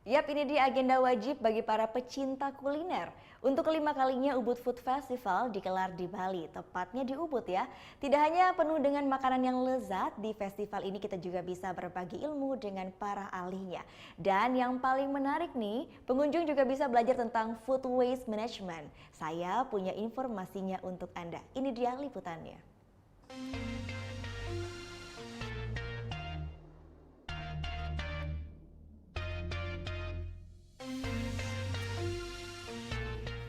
Yap, ini dia agenda wajib bagi para pecinta kuliner. Untuk kelima kalinya Ubud Food Festival digelar di Bali, tepatnya di Ubud ya. Tidak hanya penuh dengan makanan yang lezat, di festival ini kita juga bisa berbagi ilmu dengan para ahlinya. Dan yang paling menarik nih, pengunjung juga bisa belajar tentang food waste management. Saya punya informasinya untuk Anda. Ini dia liputannya.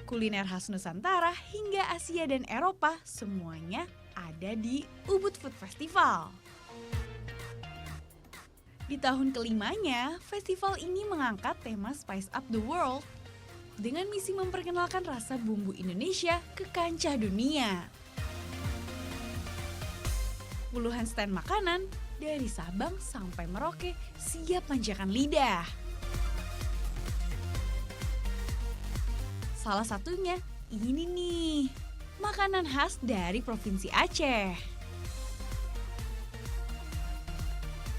Kuliner khas Nusantara hingga Asia dan Eropa semuanya ada di Ubud Food Festival. Di tahun kelimanya, festival ini mengangkat tema Spice Up the World dengan misi memperkenalkan rasa bumbu Indonesia ke kancah dunia. Puluhan stand makanan dari Sabang sampai Merauke siap manjakan lidah. Salah satunya ini nih, makanan khas dari Provinsi Aceh.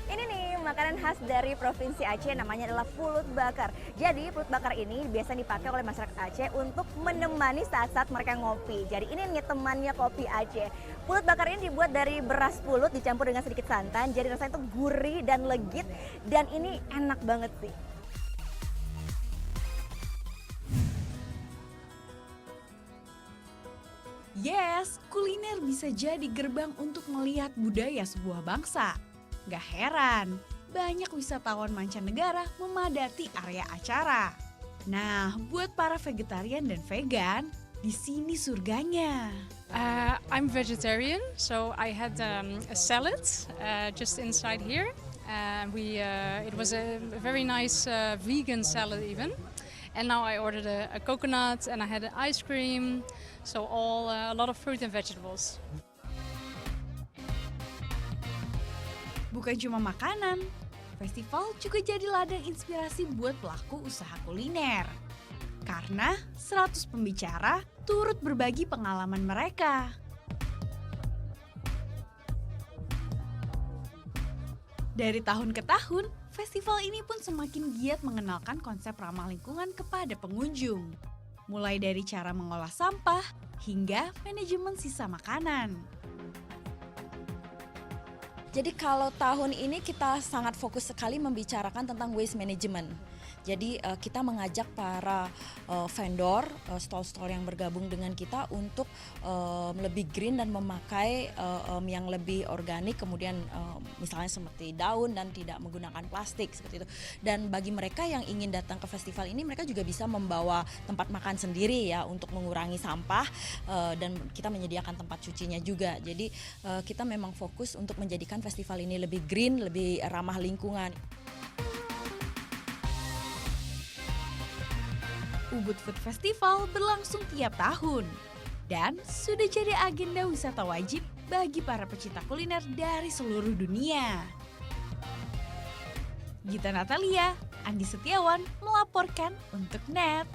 Ini nih makanan khas dari Provinsi Aceh, namanya adalah pulut bakar. Jadi pulut bakar ini biasa dipakai oleh masyarakat Aceh untuk menemani saat-saat mereka ngopi. Jadi ini nih temannya kopi Aceh. Pulut bakar ini dibuat dari beras pulut dicampur dengan sedikit santan. Jadi rasanya itu gurih dan legit dan ini enak banget sih. Yes, kuliner bisa jadi gerbang untuk melihat budaya sebuah bangsa. Gak heran, banyak wisatawan mancanegara memadati area acara. Nah, buat para vegetarian dan vegan, di sini surganya. I'm vegetarian, so I had a salad just inside here. It was a very nice vegan salad even. And now I ordered a coconut and I had an ice cream. So a lot of fruit and vegetables. Bukan cuma makanan, festival juga jadi ladang inspirasi buat pelaku usaha kuliner. Karena 100 pembicara turut berbagi pengalaman mereka. Dari tahun ke tahun, festival ini pun semakin giat mengenalkan konsep ramah lingkungan kepada pengunjung. Mulai dari cara mengolah sampah hingga manajemen sisa makanan. Jadi kalau tahun ini kita sangat fokus sekali membicarakan tentang waste management. Jadi kita mengajak para vendor, stall-stall yang bergabung dengan kita untuk lebih green dan memakai yang lebih organik, kemudian misalnya seperti daun dan tidak menggunakan plastik seperti itu. Dan bagi mereka yang ingin datang ke festival ini, mereka juga bisa membawa tempat makan sendiri ya untuk mengurangi sampah dan kita menyediakan tempat cucinya juga. Jadi kita memang fokus untuk menjadikan festival ini lebih green, lebih ramah lingkungan. Ubud Food Festival berlangsung tiap tahun dan sudah jadi agenda wisata wajib bagi para pecinta kuliner dari seluruh dunia. Gita Natalia, Andi Setiawan melaporkan untuk NET.